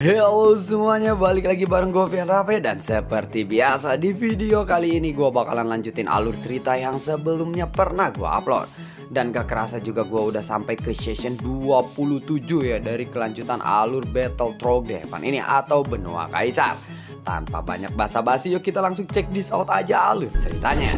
Halo semuanya, balik lagi bareng gue Vian Rafe. Dan seperti biasa di video kali ini gue bakalan lanjutin alur cerita yang sebelumnya pernah gue upload. Dan gak kerasa juga gue udah sampai ke session 27 ya dari kelanjutan alur Battle Trolldevan ini atau Benua Kaisar. Tanpa banyak basa-basi, yuk kita langsung cek this out aja alur ceritanya.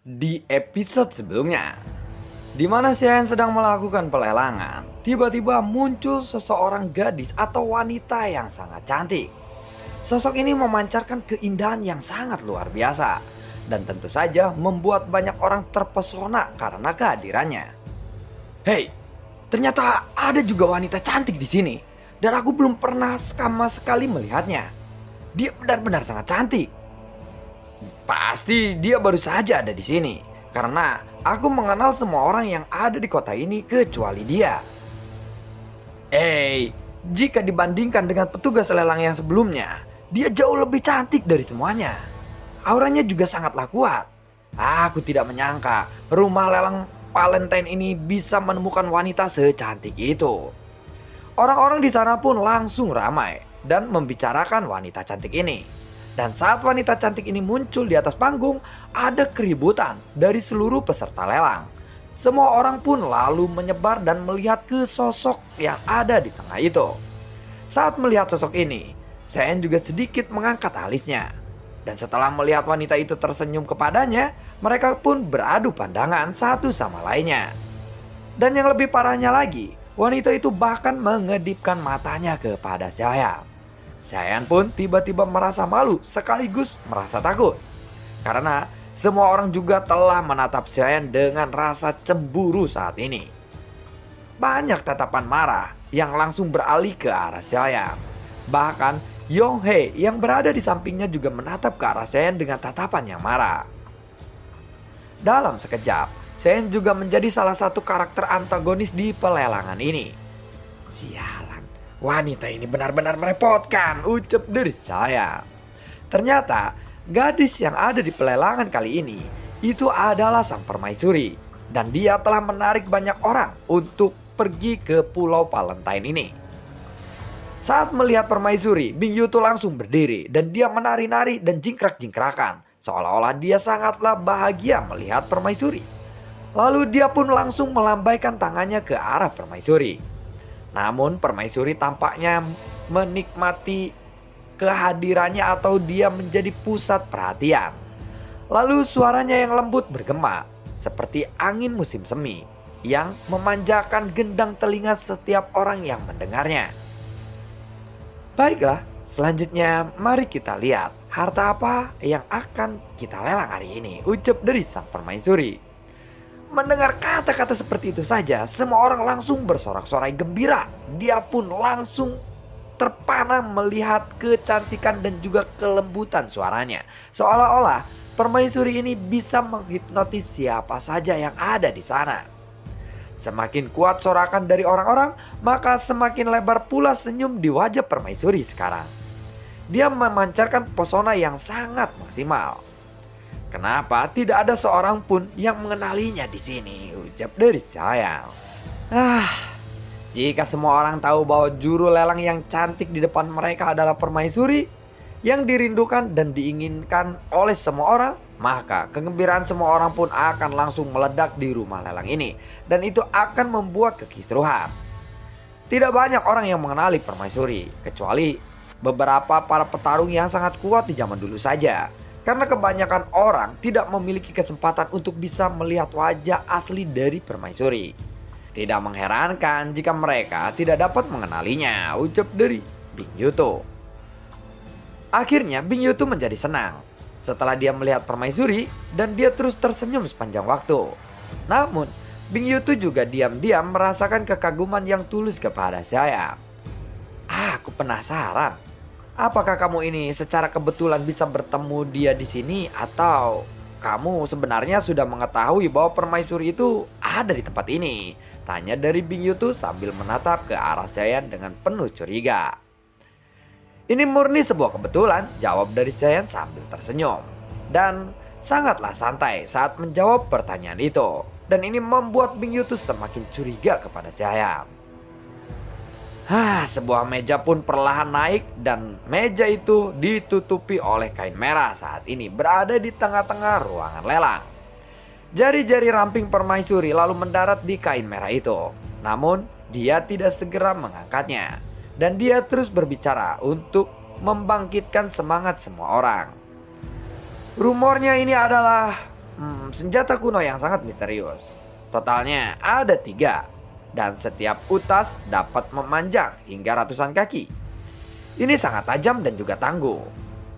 Di episode sebelumnya, di mana Xian sedang melakukan pelelangan, tiba-tiba muncul seseorang gadis atau wanita yang sangat cantik. Sosok ini memancarkan keindahan yang sangat luar biasa dan tentu saja membuat banyak orang terpesona karena kehadirannya. Hei, ternyata ada juga wanita cantik di sini dan aku belum pernah sama sekali melihatnya. Dia benar-benar sangat cantik. Pasti dia baru saja ada di sini. Karena aku mengenal semua orang yang ada di kota ini kecuali dia. Jika dibandingkan dengan petugas lelang yang sebelumnya, dia jauh lebih cantik dari semuanya. Auranya juga sangatlah kuat. Aku tidak menyangka rumah lelang Valentine ini bisa menemukan wanita secantik itu. Orang-orang di sana pun langsung ramai dan membicarakan wanita cantik ini. Dan saat wanita cantik ini muncul di atas panggung, ada keributan dari seluruh peserta lelang. Semua orang pun lalu menyebar dan melihat ke sosok yang ada di tengah itu. Saat melihat sosok ini, Xian juga sedikit mengangkat alisnya. Dan setelah melihat wanita itu tersenyum kepadanya, mereka pun beradu pandangan satu sama lainnya. Dan yang lebih parahnya lagi, wanita itu bahkan mengedipkan matanya kepada Xian. Xian pun tiba-tiba merasa malu sekaligus merasa takut. Karena semua orang juga telah menatap Xian dengan rasa cemburu saat ini. Banyak tatapan marah yang langsung beralih ke arah Xian. Bahkan Yonghye yang berada di sampingnya juga menatap ke arah Xian dengan tatapan yang marah. Dalam sekejap, Xian juga menjadi salah satu karakter antagonis di pelelangan ini. Sialan, wanita ini benar-benar merepotkan, ucap dari saya. Ternyata gadis yang ada di pelelangan kali ini itu adalah sang permaisuri. Dan dia telah menarik banyak orang untuk pergi ke Pulau Valentine ini. Saat melihat permaisuri, Bing Yutu langsung berdiri dan dia menari-nari dan jingkrak-jingkrakan. Seolah-olah dia sangatlah bahagia melihat permaisuri. Lalu dia pun langsung melambaikan tangannya ke arah permaisuri. Namun permaisuri tampaknya menikmati kehadirannya atau dia menjadi pusat perhatian. Lalu suaranya yang lembut bergema seperti angin musim semi yang memanjakan gendang telinga setiap orang yang mendengarnya. Baiklah, selanjutnya mari kita lihat harta apa yang akan kita lelang hari ini, ucap dari sang permaisuri. Mendengar kata-kata seperti itu saja, semua orang langsung bersorak-sorai gembira. Dia pun langsung terpana melihat kecantikan dan juga kelembutan suaranya. Seolah-olah permaisuri ini bisa menghipnotis siapa saja yang ada di sana. Semakin kuat sorakan dari orang-orang, maka semakin lebar pula senyum di wajah permaisuri sekarang. Dia memancarkan pesona yang sangat maksimal. Kenapa tidak ada seorang pun yang mengenalinya di sini, ucap dari saya. Jika semua orang tahu bahwa juru lelang yang cantik di depan mereka adalah permaisuri yang dirindukan dan diinginkan oleh semua orang, maka kegembiraan semua orang pun akan langsung meledak di rumah lelang ini. Dan itu akan membuat kekisruhan. Tidak banyak orang yang mengenali permaisuri, kecuali beberapa para petarung yang sangat kuat di zaman dulu saja. Karena kebanyakan orang tidak memiliki kesempatan untuk bisa melihat wajah asli dari permaisuri. Tidak mengherankan jika mereka tidak dapat mengenalinya, ucap dari Bing Yutu. Akhirnya Bing Yutu menjadi senang setelah dia melihat permaisuri dan dia terus tersenyum sepanjang waktu. Namun Bing Yutu juga diam-diam merasakan kekaguman yang tulus kepada saya. Aku penasaran, apakah kamu ini secara kebetulan bisa bertemu dia di sini atau kamu sebenarnya sudah mengetahui bahwa permaisuri itu ada di tempat ini? Tanya dari Bing Yutu sambil menatap ke arah Xian dengan penuh curiga. Ini murni sebuah kebetulan, jawab dari Xian sambil tersenyum. Dan sangatlah santai saat menjawab pertanyaan itu. Dan ini membuat Bing Yu tuh semakin curiga kepada Xiaoyan. Sebuah meja pun perlahan naik dan meja itu ditutupi oleh kain merah saat ini berada di tengah-tengah ruangan lelang. Jari-jari ramping permaisuri lalu mendarat di kain merah itu. Namun dia tidak segera mengangkatnya. Dan dia terus berbicara untuk membangkitkan semangat semua orang. Rumornya ini adalah senjata kuno yang sangat misterius. Totalnya ada 3. Dan setiap utas dapat memanjang hingga ratusan kaki. Ini sangat tajam dan juga tangguh.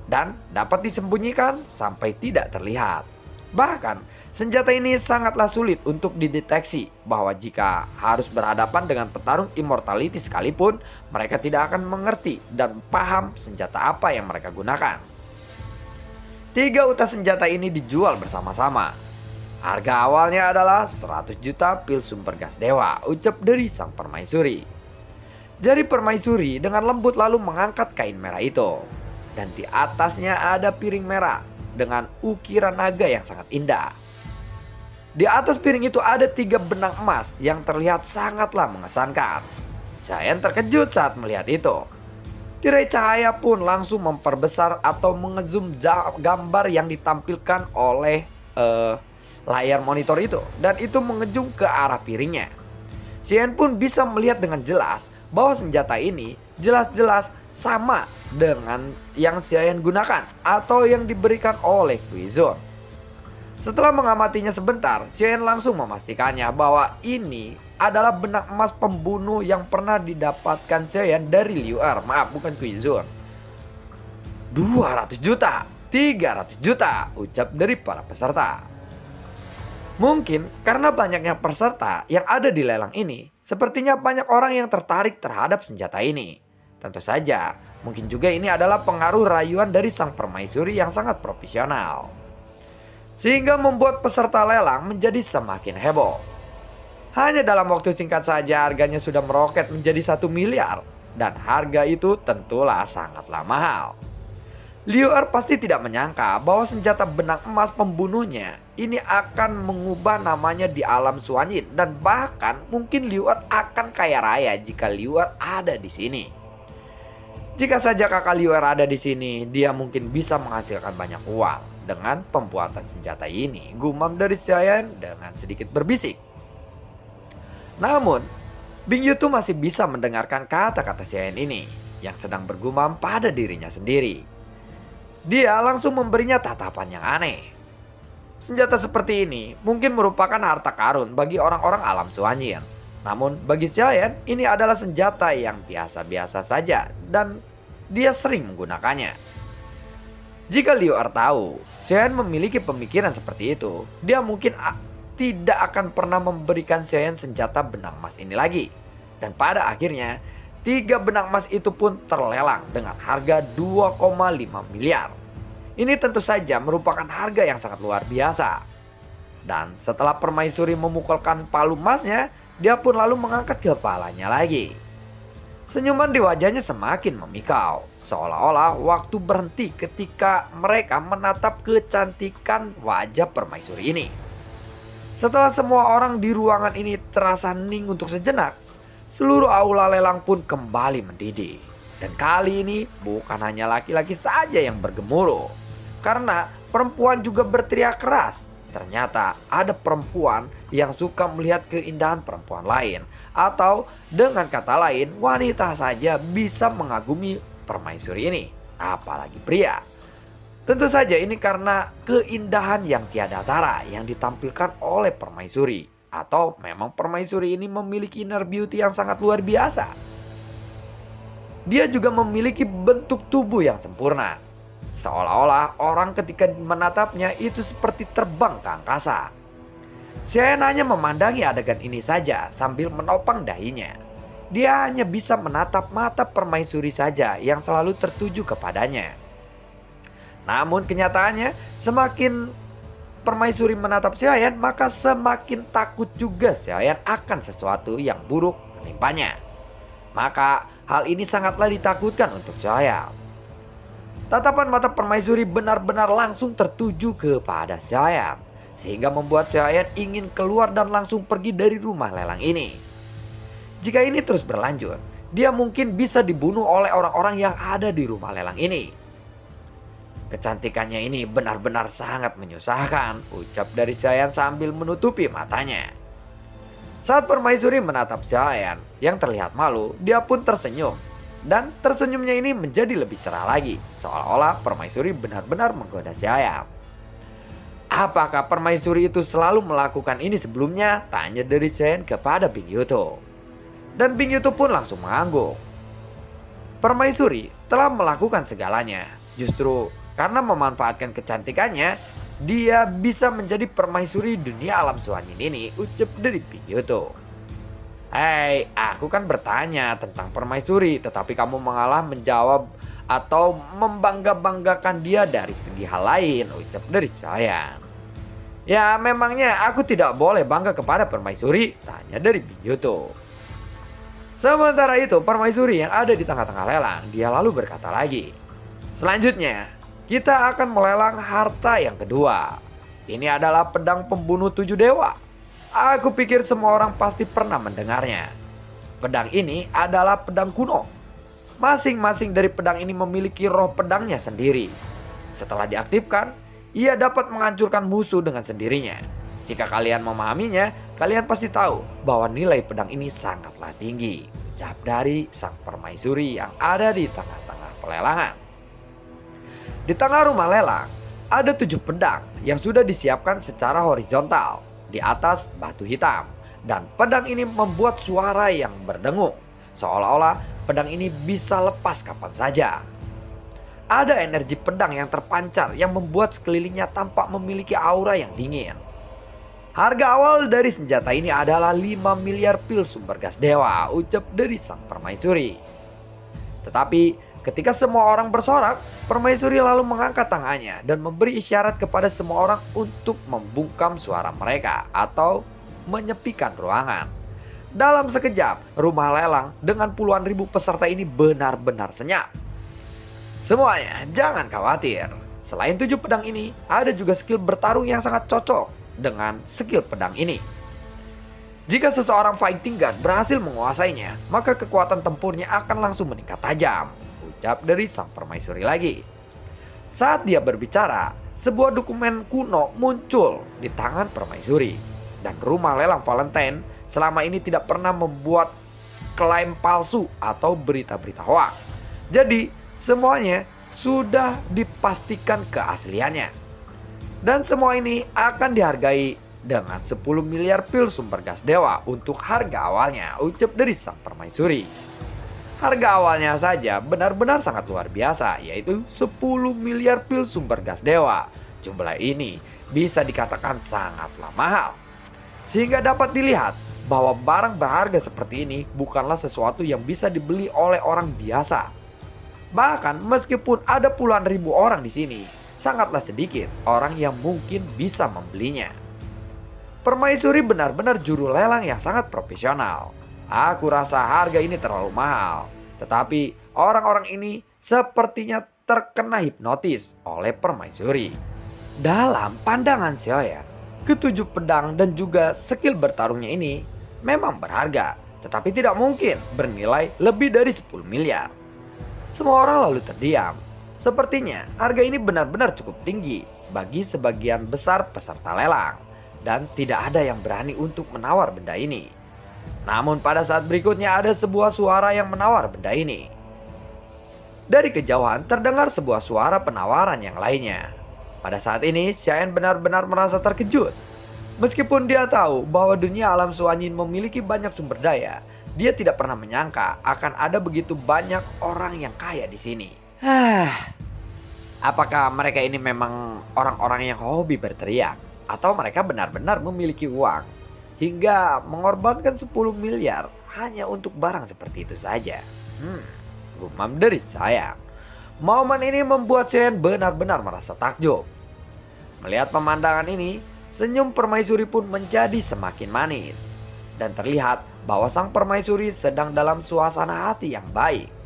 Dan dapat disembunyikan sampai tidak terlihat. Bahkan senjata ini sangatlah sulit untuk dideteksi bahwa jika harus berhadapan dengan petarung immortality sekalipun, mereka tidak akan mengerti dan paham senjata apa yang mereka gunakan. 3 utas senjata ini dijual bersama-sama. Harga awalnya adalah 100 juta pil sumber gas dewa, ucap dari sang permaisuri. Jari permaisuri dengan lembut lalu mengangkat kain merah itu. Dan di atasnya ada piring merah dengan ukiran naga yang sangat indah. Di atas piring itu ada 3 benang emas yang terlihat sangatlah mengesankan. Xiaoyan terkejut saat melihat itu. Tirai cahaya pun langsung memperbesar atau mengezoom gambar yang ditampilkan oleh layar monitor itu, dan itu mengejung ke arah piringnya. Xiaoyan pun bisa melihat dengan jelas bahwa senjata ini jelas-jelas sama dengan yang Xiaoyan gunakan atau yang diberikan oleh Guizhou. Setelah mengamatinya sebentar, Xiaoyan langsung memastikannya bahwa ini adalah benang emas pembunuh yang pernah didapatkan Xiaoyan dari Liu Er, maaf bukan Guizhou. 200 juta, 300 juta, ucap dari para peserta. Mungkin karena banyaknya peserta yang ada di lelang ini, sepertinya banyak orang yang tertarik terhadap senjata ini. Tentu saja, mungkin juga ini adalah pengaruh rayuan dari sang permaisuri yang sangat profesional. Sehingga membuat peserta lelang menjadi semakin heboh. Hanya dalam waktu singkat saja harganya sudah meroket menjadi 1 miliar. Dan harga itu tentulah sangatlah mahal. Liu Er pasti tidak menyangka bahwa senjata benang emas pembunuhnya ini akan mengubah namanya di alam Suanyin, dan bahkan mungkin Liu Er akan kaya raya jika Liu Er ada di sini. Jika saja kakak Liu Er ada di sini, dia mungkin bisa menghasilkan banyak uang dengan pembuatan senjata ini, gumam dari Xiaoyan dengan sedikit berbisik. Namun, Bing Yu tuh masih bisa mendengarkan kata-kata Xiaoyan ini yang sedang bergumam pada dirinya sendiri. Dia langsung memberinya tatapan yang aneh. Senjata seperti ini mungkin merupakan harta karun bagi orang-orang alam Suanyin. Namun bagi Xiaoyan ini adalah senjata yang biasa-biasa saja dan dia sering menggunakannya. Jika Liu Er tahu Xiaoyan memiliki pemikiran seperti itu, dia mungkin tidak akan pernah memberikan Xiaoyan senjata benang emas ini lagi. Dan pada akhirnya 3 benang emas itu pun terlelang dengan harga 2,5 miliar. Ini tentu saja merupakan harga yang sangat luar biasa. Dan setelah permaisuri memukulkan palu emasnya, dia pun lalu mengangkat kepalanya lagi. Senyuman di wajahnya semakin memikau, seolah-olah waktu berhenti ketika mereka menatap kecantikan wajah permaisuri ini. Setelah semua orang di ruangan ini terasa hening untuk sejenak, seluruh aula lelang pun kembali mendidih. Dan kali ini bukan hanya laki-laki saja yang bergemuruh, karena perempuan juga berteriak keras. Ternyata ada perempuan yang suka melihat keindahan perempuan lain, atau dengan kata lain wanita saja bisa mengagumi permaisuri ini, apalagi pria. Tentu saja ini karena keindahan yang tiada tara yang ditampilkan oleh permaisuri. Atau memang permaisuri ini memiliki inner beauty yang sangat luar biasa. Dia juga memiliki bentuk tubuh yang sempurna. Seolah-olah orang ketika menatapnya itu seperti terbang ke angkasa. Xiaoyan hanya memandangi adegan ini saja sambil menopang dahinya. Dia hanya bisa menatap mata permaisuri saja yang selalu tertuju kepadanya. Namun kenyataannya semakin permaisuri menatap Xiaoyan, maka semakin takut juga Xiaoyan akan sesuatu yang buruk menimpanya. Maka hal ini sangatlah ditakutkan untuk Xiaoyan. Tatapan mata permaisuri benar-benar langsung tertuju kepada Xiaoyan. sehingga membuat Xiaoyan ingin keluar dan langsung pergi dari rumah lelang ini. Jika ini terus berlanjut, dia mungkin bisa dibunuh oleh orang-orang yang ada di rumah lelang ini. Kecantikannya ini benar-benar sangat menyusahkan, ucap dari Xiaoyan sambil menutupi matanya. Saat permaisuri menatap Xiaoyan yang terlihat malu, dia pun tersenyum. Dan tersenyumnya ini menjadi lebih cerah lagi, seolah-olah permaisuri benar-benar menggoda Xiaoyan. Apakah permaisuri itu selalu melakukan ini sebelumnya? Tanya dari Xiaoyan kepada Bing Yuto. Dan Bing Yuto pun langsung mengangguk. Permaisuri telah melakukan segalanya. Justru karena memanfaatkan kecantikannya, dia bisa menjadi permaisuri dunia alam suanyin ini, ucap dari Bing Yuto. Hei, aku kan bertanya tentang permaisuri, tetapi kamu mengalah menjawab atau membangga-banggakan dia dari segi hal lain, ucap dari Xiaoyan. Ya, memangnya aku tidak boleh bangga kepada permaisuri? Tanya dari Bing Yuto. Sementara itu, permaisuri yang ada di tengah-tengah lelang, dia lalu berkata lagi. Selanjutnya, kita akan melelang harta yang kedua. Ini adalah pedang pembunuh 7 dewa. Aku pikir semua orang pasti pernah mendengarnya. Pedang ini adalah pedang kuno. Masing-masing dari pedang ini memiliki roh pedangnya sendiri. Setelah diaktifkan, ia dapat menghancurkan musuh dengan sendirinya. Jika kalian memahaminya, kalian pasti tahu bahwa nilai pedang ini sangatlah tinggi, ucap dari sang permaisuri yang ada di tengah-tengah pelelangan. Di tengah rumah lelang, ada 7 pedang yang sudah disiapkan secara horizontal di atas batu hitam, dan pedang ini membuat suara yang berdengung, seolah-olah pedang ini bisa lepas kapan saja. Ada energi pedang yang terpancar yang membuat sekelilingnya tampak memiliki aura yang dingin. Harga awal dari senjata ini adalah 5 miliar pil sumber gas dewa, ucap dari sang permaisuri. Tetapi ketika semua orang bersorak, permaisuri lalu mengangkat tangannya dan memberi isyarat kepada semua orang untuk membungkam suara mereka atau menyepikan ruangan. Dalam sekejap, rumah lelang dengan puluhan ribu peserta ini benar-benar senyap. Semuanya jangan khawatir. Selain 7 pedang ini, ada juga skill bertarung yang sangat cocok dengan skill pedang ini. Jika seseorang fighting god berhasil menguasainya, maka kekuatan tempurnya akan langsung meningkat tajam, ucap dari sang permaisuri lagi. Saat dia berbicara, sebuah dokumen kuno muncul di tangan permaisuri. Dan rumah lelang Valentine selama ini tidak pernah membuat klaim palsu atau berita-berita hoax. Jadi semuanya sudah dipastikan keasliannya. Dan semua ini akan dihargai dengan 10 miliar pil sumber gas dewa untuk harga awalnya, ucap dari sang permaisuri. Harga awalnya saja benar-benar sangat luar biasa, yaitu 10 miliar pil sumber gas dewa. Jumlah ini bisa dikatakan sangatlah mahal. Sehingga dapat dilihat bahwa barang berharga seperti ini bukanlah sesuatu yang bisa dibeli oleh orang biasa. Bahkan meskipun ada puluhan ribu orang di sini, sangatlah sedikit orang yang mungkin bisa membelinya. Permaisuri benar-benar juru lelang yang sangat profesional. Aku rasa harga ini terlalu mahal. Tetapi orang-orang ini sepertinya terkena hipnotis oleh permaisuri. Dalam pandangan Xiaoyan, ketujuh pedang dan juga skill bertarungnya ini memang berharga, tetapi tidak mungkin bernilai lebih dari 10 miliar. Semua orang lalu terdiam. Sepertinya harga ini benar-benar cukup tinggi bagi sebagian besar peserta lelang, dan tidak ada yang berani untuk menawar benda ini. Namun pada saat berikutnya ada sebuah suara yang menawar benda ini. Dari kejauhan terdengar sebuah suara penawaran yang lainnya. Pada saat ini Xiaoyan benar-benar merasa terkejut. Meskipun dia tahu bahwa dunia alam suanyin memiliki banyak sumber daya, dia tidak pernah menyangka akan ada begitu banyak orang yang kaya di sini. Apakah mereka ini memang orang-orang yang hobi berteriak? Atau mereka benar-benar memiliki uang hingga mengorbankan 10 miliar hanya untuk barang seperti itu saja? Gumam dari saya. Momen ini membuat Xiaoyan benar-benar merasa takjub. Melihat pemandangan ini, senyum permaisuri pun menjadi semakin manis. Dan terlihat bahwa sang permaisuri sedang dalam suasana hati yang baik.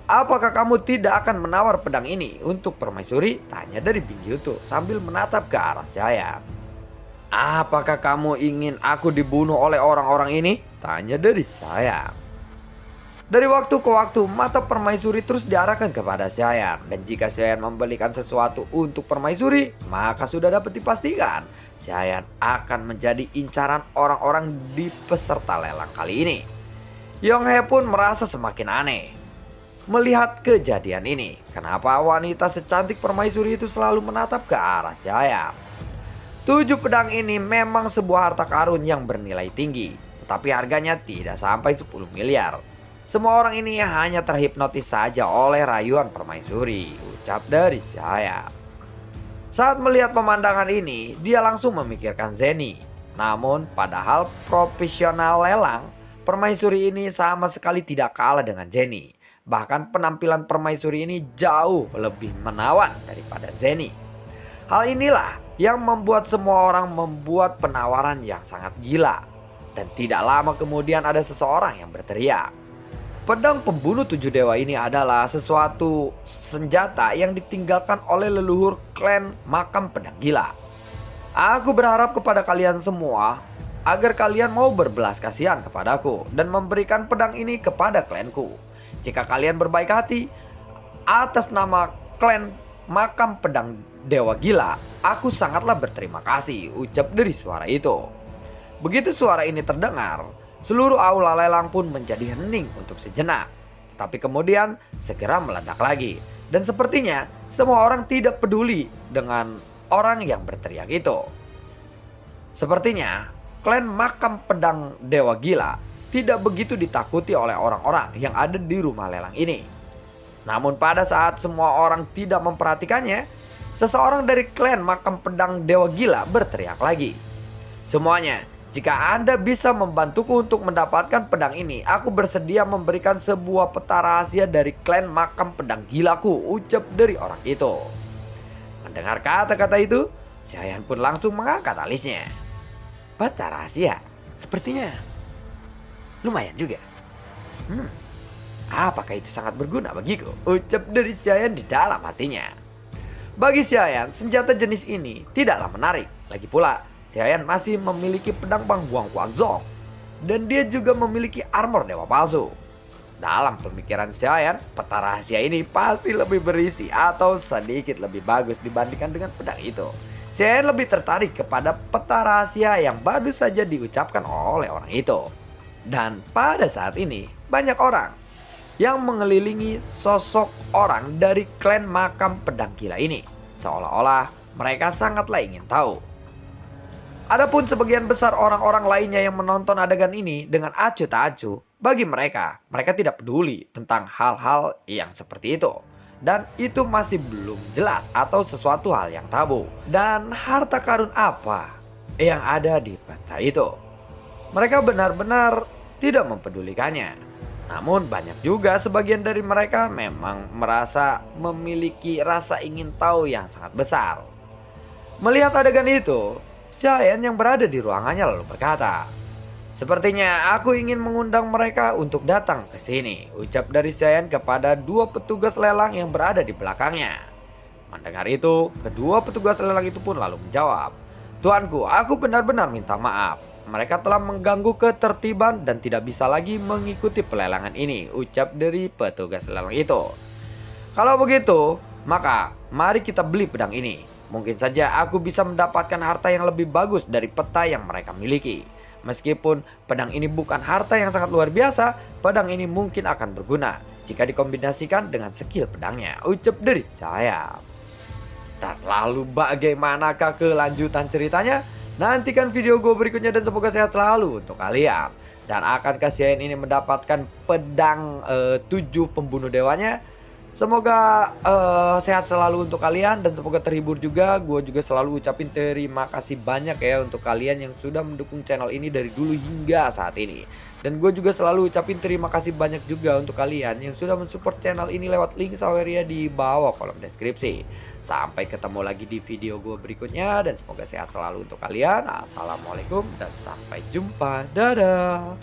Apakah kamu tidak akan menawar pedang ini untuk permaisuri? Tanya dari Bing Yuto sambil menatap ke arah Xiaoyan. Apakah kamu ingin aku dibunuh oleh orang-orang ini? Tanya dari Saiyan. Dari waktu ke waktu, mata permaisuri terus diarahkan kepada Saiyan. Dan jika Saiyan membelikan sesuatu untuk permaisuri, maka sudah dapat dipastikan Saiyan akan menjadi incaran orang-orang di peserta lelang kali ini. Yonghae pun merasa semakin aneh melihat kejadian ini. Kenapa wanita secantik permaisuri itu selalu menatap ke arah Saiyan? 7 pedang ini memang sebuah harta karun yang bernilai tinggi, tetapi harganya tidak sampai 10 miliar. Semua orang ini hanya terhipnotis saja oleh rayuan permaisuri, ucap dari Saiyan. Saat melihat pemandangan ini, dia langsung memikirkan Zeni. Namun padahal profesional lelang, permaisuri ini sama sekali tidak kalah dengan Zeni. Bahkan penampilan permaisuri ini jauh lebih menawan daripada Zeni. Hal inilah yang membuat semua orang membuat penawaran yang sangat gila. Dan tidak lama kemudian ada seseorang yang berteriak, pedang pembunuh 7 dewa ini adalah sesuatu senjata yang ditinggalkan oleh leluhur klan makam pedang gila. Aku berharap kepada kalian semua agar kalian mau berbelas kasihan kepadaku dan memberikan pedang ini kepada klanku. Jika kalian berbaik hati atas nama klan makam pedang dewa gila, aku sangatlah berterima kasih, ucap dari suara itu. Begitu suara ini terdengar, seluruh aula lelang pun menjadi hening untuk sejenak. Tapi kemudian segera meledak lagi. Dan sepertinya semua orang tidak peduli dengan orang yang berteriak itu. Sepertinya klan makam pedang dewa gila tidak begitu ditakuti oleh orang-orang yang ada di rumah lelang ini. Namun pada saat semua orang tidak memperhatikannya, seseorang dari klan makam pedang dewa gila berteriak lagi, semuanya, jika Anda bisa membantuku untuk mendapatkan pedang ini, aku bersedia memberikan sebuah peta rahasia dari klan makam pedang gilaku, ucap dari orang itu. Mendengar kata-kata itu, Saiyan pun langsung mengangkat alisnya. Peta rahasia? Sepertinya lumayan juga. Apakah itu sangat berguna bagiku? Ucap dari Saiyan di dalam hatinya. Bagi Saiyan, senjata jenis ini tidaklah menarik. Lagi pula, Saiyan masih memiliki pedang Bangguang Huazong, dan dia juga memiliki armor dewa palsu. Dalam pemikiran Saiyan, peta rahasia ini pasti lebih berisi atau sedikit lebih bagus dibandingkan dengan pedang itu. Saiyan lebih tertarik kepada peta rahasia yang baru saja diucapkan oleh orang itu. Dan pada saat ini, banyak orang yang mengelilingi sosok orang dari klan makam pedang gila ini. Seolah-olah mereka sangatlah ingin tahu. Adapun sebagian besar orang-orang lainnya yang menonton adegan ini dengan acuh tak acuh, bagi mereka tidak peduli tentang hal-hal yang seperti itu. Dan itu masih belum jelas atau sesuatu hal yang tabu. Dan harta karun apa yang ada di peta itu? Mereka benar-benar tidak mempedulikannya. Namun banyak juga sebagian dari mereka memang merasa memiliki rasa ingin tahu yang sangat besar. Melihat adegan itu, Saiyan yang berada di ruangannya lalu berkata, sepertinya aku ingin mengundang mereka untuk datang ke sini, ucap dari Saiyan kepada 2 petugas lelang yang berada di belakangnya. Mendengar itu, kedua petugas lelang itu pun lalu menjawab, Tuanku, aku benar-benar minta maaf. Mereka telah mengganggu ketertiban dan tidak bisa lagi mengikuti pelelangan ini, ucap dari petugas lelang itu. Kalau begitu, maka mari kita beli pedang ini. Mungkin saja aku bisa mendapatkan harta yang lebih bagus dari peta yang mereka miliki. Meskipun pedang ini bukan harta yang sangat luar biasa, pedang ini mungkin akan berguna jika dikombinasikan dengan skill pedangnya, ucap dari saya. Dan lalu bagaimanakah kelanjutan ceritanya? Nantikan video gue berikutnya dan semoga sehat selalu untuk kalian. Dan akankah Saiyan ini mendapatkan pedang 7 pembunuh dewanya? Semoga sehat selalu untuk kalian dan semoga terhibur juga. Gue juga selalu ucapin terima kasih banyak ya untuk kalian yang sudah mendukung channel ini dari dulu hingga saat ini. Dan gue juga selalu ucapin terima kasih banyak juga untuk kalian yang sudah mensupport channel ini lewat link Saweria di bawah kolom deskripsi. Sampai ketemu lagi di video gue berikutnya dan semoga sehat selalu untuk kalian. Assalamualaikum dan sampai jumpa. Dadah.